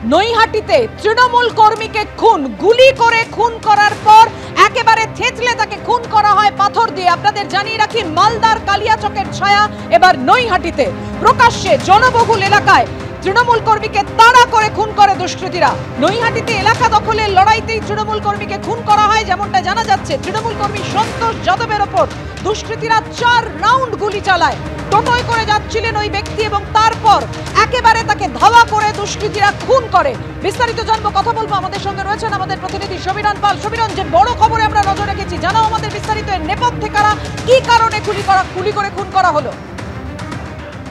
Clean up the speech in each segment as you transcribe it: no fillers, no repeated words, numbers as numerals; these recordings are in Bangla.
নৈহাটিতে তৃণমূল কর্মীকে গুলি করে খুন করার পর একেবারে থেতলে তাকে খুন করা হয় পাথর দিয়ে। আপনাদের জানিয়ে রাখি, মালদার কালিয়াচকের ছায়া এবার নৈহাটিতে। প্রকাশ্যে জনবহুল এলাকায় তৃণমূল কর্মীকে তাড়া করে খুন করে দুষ্কৃতীরা। নৈহাটিতে এলাকা দখলের লড়াইতেই তৃণমূল কর্মীকে খুন করা হয়। যেমনটা জানা যাচ্ছে, তৃণমূল কর্মী সন্তোষ যাদবের ওপর দুষ্কৃতীরা 4 রাউন্ড গুলি চালায়। টোটোয় করে যাচ্ছিলেন ওই ব্যক্তি এবং তারপর একেবারে তাকে ধাওয়া করে দুষ্কৃতীরা খুন করে। বিস্তারিত জানবো, কথা বলবো। আমাদের সঙ্গে রয়েছেন আমাদের প্রতিনিধি সমীরণ পাল। সমীরণ, যে বড় খবরে আমরা নজর রেখেছি, জানাও আমাদের বিস্তারিত। এর নেপথ্যে কারা, কি কারণে গুলি করে খুন করা হলো?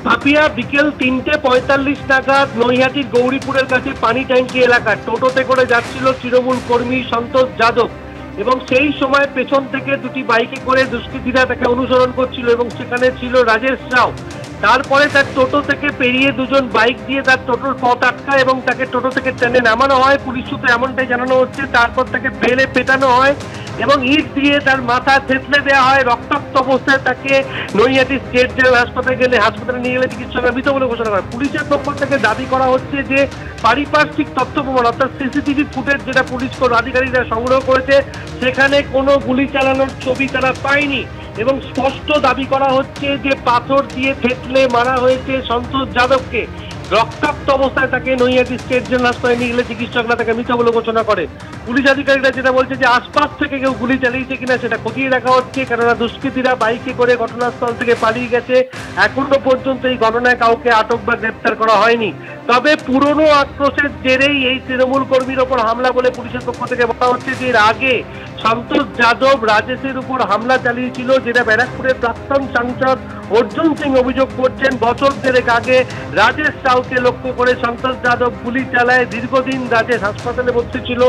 পাপিয়া বিকেল 3:45 নাগাদ নৈহাটির গৌরীপুরের কাছে পানি ট্যাঙ্কি এলাকা টোটোতে করে যাচ্ছিল তৃণমূল কর্মী সন্তোষ যাদব এবং সেই সময় পেছন থেকে দুটি বাইকে করে দুষ্কৃতীরা তাকে অনুসরণ করছিল এবং সেখানে ছিল রাজেশ রাও। তারপরে তার টোটো থেকে পেরিয়ে দুজন বাইক দিয়ে তার টোটোর পথ আটকায় এবং তাকে টোটো থেকে টেনে নামানো হয়। পুলিশ সূত্রে এমনটাই জানানো হচ্ছে। তারপর তাকে বেলে পেটানো হয় এবং ইট দিয়ে তার মাথা থেতলে দেওয়া হয়। রক্তাক্ত অবস্থায় তাকে নৈহাটি স্টেট জেনারেল হাসপাতালে নিয়ে গেলে চিকিৎসকরা মৃত বলে ঘোষণা করে। পুলিশের পক্ষ থেকে দাবি করা হচ্ছে যে পারিপার্শ্বিক তথ্য প্রমাণ অর্থাৎ সিসিটিভি ফুটেজ যেটা পুলিশ আধিকারিকরা সংগ্রহ করেছে, সেখানে কোনো গুলি চালানোর ছবি তারা পায়নি এবং স্পষ্ট দাবি করা হচ্ছে যে পাথর দিয়ে থেতলে মারা হয়েছে সন্তোষ যাদবকে। রক্তাক্ত অবস্থায় তাকে নৈহাটি স্টেট জেনারেল হাসপাতালে নিয়ে গেলে চিকিৎসকরা তাকে মৃত বলে ঘোষণা করে। পুলিশ আধিকারিকরা যেটা বলছে যে আশপাশ থেকে কেউ গুলি চালিয়েছে কিনা সেটা খতিয়ে দেখা হচ্ছে, কেননা দুষ্কৃতীরা বাইকে করে ঘটনাস্থল থেকে পালিয়ে গেছে। এখনো পর্যন্ত এই ঘটনায় কাউকে আটক বা গ্রেপ্তার করা হয়নি। তবে পুরনো আক্রোশের জেরেই এই তৃণমূল কর্মীর ওপর হামলা বলে পুলিশের পক্ষ থেকে বলা হচ্ছে যে এর আগে সন্তোষ যাদব রাজেশের উপর হামলা চালিয়েছিল, যেটা ব্যারাকপুরের প্রাক্তন সাংসদ অর্জুন সিং অভিযোগ করছেন। বছর দেড়েক আগে রাজেশ রাওকে লক্ষ্য করে সন্তোষ যাদব গুলি চালায়। দীর্ঘদিন রাজেশ হাসপাতালে ভর্তি ছিল।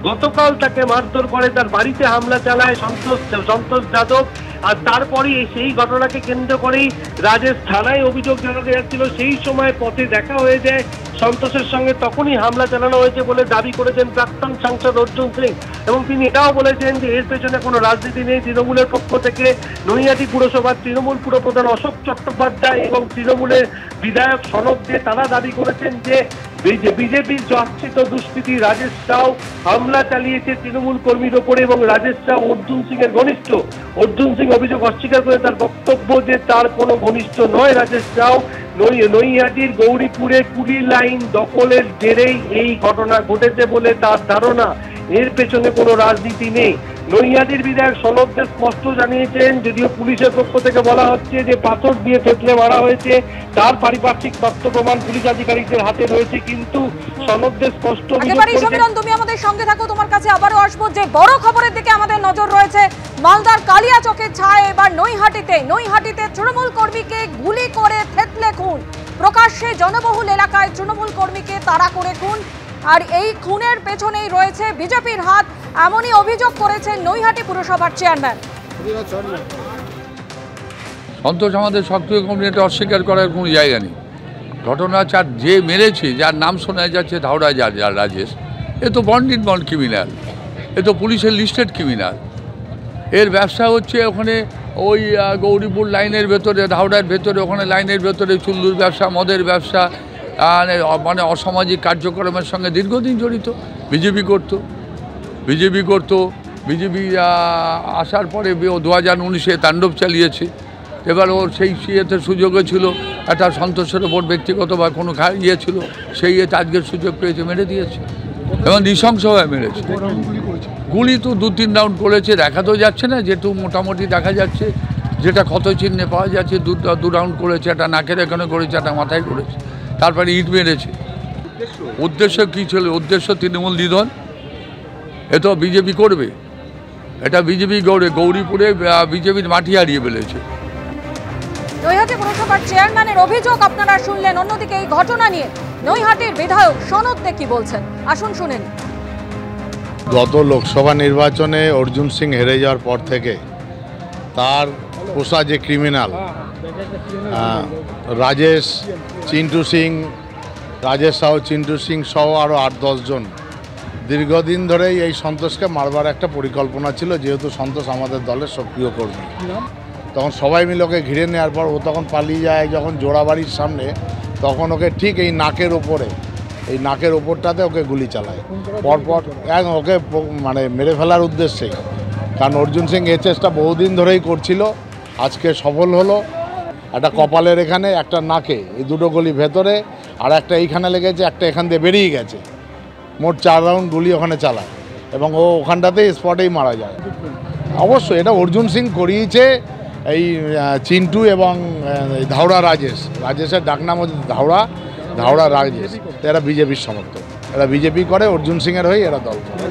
গতকাল তাকে মারধর করে, তার বাড়িতে হামলা চালায় সন্তোষ যাদব। আর তারপরেই সেই ঘটনাকে কেন্দ্র করেই রাজেশ থানায় অভিযোগ জানাতে যাচ্ছিল। সেই সময় পথে দেখা হয়ে যায় সন্তোষের সঙ্গে, তখনই হামলা চালানো হয়েছে বলে দাবি করেছেন প্রাক্তন সাংসদ অর্জুন সিং। এবং তিনি এটাও বলেছেন যে এর পেছনে কোনো রাজনীতি নেই। তৃণমূলের পক্ষ থেকে নৈহাটি পুরসভার তৃণমূল পুরপ্রধান অশোক চট্টোপাধ্যায় এবং তৃণমূলের বিধায়ক সনদ দিয়ে তারা দাবি করেছেন যে বিজেপির চর্চিত দুষ্কৃতী রাজেশ রাও হামলা চালিয়েছে তৃণমূল কর্মীর ওপরে এবং রাজেশ রাও অর্জুন সিং এর ঘনিষ্ঠ। অর্জুন সিং অভিযোগ অস্বীকার করে তার বক্তব্য যে তার কোনো ঘনিষ্ঠ নয় রাজেশ রাও। নৈহাটির গৌরীপুরে কুলি লাইন দখলের জেরেই এই ঘটনা ঘটেছে বলে তার ধারণা। এর পেছনে কোনো রাজনীতি নেই। নৈহাটির বিধায়ক সনদ দে স্পষ্ট জানিয়েছেন, যদিও পুলিশের পক্ষ থেকে বলা হচ্ছে যে পাথর দিয়ে থেতলে মারা হয়েছে, তার পারিপার্শ্বিক তথ্য প্রমাণ পুলিশ আধিকারিকদের হাতে রয়েছে, কিন্তু সনদ দে স্পষ্ট। তুমি আমাদের সঙ্গে থাকো, তোমার কাছে আবারও আসবো। যে বড় খবরের দিকে আমাদের নজর রয়েছে, মালদার কালিয়াচকের ছায়া এবার নৈহাটিতে তৃণমূল কর্মীকে গুলি করে থেতলে খুন। প্রকাশ্যে জনবহুল এলাকায় তৃণমূল কর্মীকে তাড়া করে খুন, আর এই খুনের পেছনেই রয়েছে বিজেপির হাত, এমনই অভিযোগ করেছেন নৈহাটি পুরসভার চেয়ারম্যান। সন্তোষ আমাদের সক্রিয় কর্মী, এটা অস্বীকার করার কোনো জায়গা নেই। ঘটনা যে মেরেছে, যার নাম শোনা যাচ্ছে ধাওড়া যার রাজেশ, এ তো বন্ড ক্রিমিনাল, এ তো পুলিশের লিস্টেড ক্রিমিনাল। এর ব্যবসা হচ্ছে ওখানে ওই গৌরীপুর লাইনের ভেতরে, ধাওড়ার ভেতরে, ওখানে লাইনের ভেতরে চুল্লুর ব্যবসা, মদের ব্যবসা, মানে অসামাজিক কার্যক্রমের সঙ্গে দীর্ঘদিন জড়িত। বিজেপি করতো। বিজেপি আসার পরে ও 2019-এ তাণ্ডব চালিয়েছে। এবার ওর সেই ইয়েতে সুযোগও ছিল, একটা সন্তোষের ওপর ব্যক্তিগত বা কোনো ইয়ে ছিল, সেই ইয়েতে আজকের সুযোগ পেয়েছে, মেরে দিয়েছে এবং নৃশংসভাবে মেরেছে। গুলি তো 2-3 রাউন্ড করেছে, দেখা তো যাচ্ছে না, যেটু মোটামুটি দেখা যাচ্ছে, যেটা ক্ষত চিহ্নে পাওয়া যাচ্ছে, 2 রাউন্ড করেছে, একটা নাকের এখানে করেছে, একটা মাথায় করেছে, তারপরে ইট মেরেছে। উদ্দেশ্য কী ছিল? উদ্দেশ্য তৃণমূল নিধন। এ তো বিজেপি করবে, এটা বিজেপি গৌরীপুরে বিজেপির মাটি হারিয়ে ফেলেছে। নৈহাটি পুরসভার চেয়ারম্যানের অভিযোগ আপনারা শুনলেন। অন্যদিকে এই ঘটনা নিয়ে নৈহাটির বিধায়ক সনদ দে কি বলছেন, আসুন শুনেন। গত লোকসভা নির্বাচনে অর্জুন সিং হেরে যাওয়ার পর থেকে তার পোষা যে ক্রিমিনাল রাজেশ রাও, চিন্টু সিং সহ আরও 8-10 জন দীর্ঘদিন ধরেই এই সন্তোষকে মারবার একটা পরিকল্পনা ছিল। যেহেতু সন্তোষ আমাদের দলের সক্রিয় কর্মী, তখন সবাই মিলে ওকে ঘিরে নেওয়ার পর ও তখন পালিয়ে যায়। যখন জোড়াবাড়ির সামনে, তখন ওকে ঠিক এই নাকের ওপরে এই নাকের ওপরটাতে ওকে গুলি চালায় পরপর ওকে মানে মেরে ফেলার উদ্দেশ্যেই। কারণ অর্জুন সিং এই চেষ্টা বহুদিন ধরেই করছিল, আজকে সফল হলো। একটা কপালের এখানে, একটা নাকে, এই দুটো গুলি ভেতরে, আর একটা এইখানে লেগেছে, একটা এখান দিয়ে বেরিয়ে গেছে। মোট 4 রাউন্ড গুলি ওখানে চালায় এবং ও ওখানটাতেই স্পটেই মারা যায়। অবশ্যই এটা অর্জুন সিং করিয়েছে, এই চিন্টু এবং ধাওড়া রাজেশের ডাকনাম হচ্ছে ধাওড়া রাজেশ। এরা বিজেপির সমর্থক, এরা বিজেপি করে, অর্জুন সিংয়ের হয়ে এরা দল করে।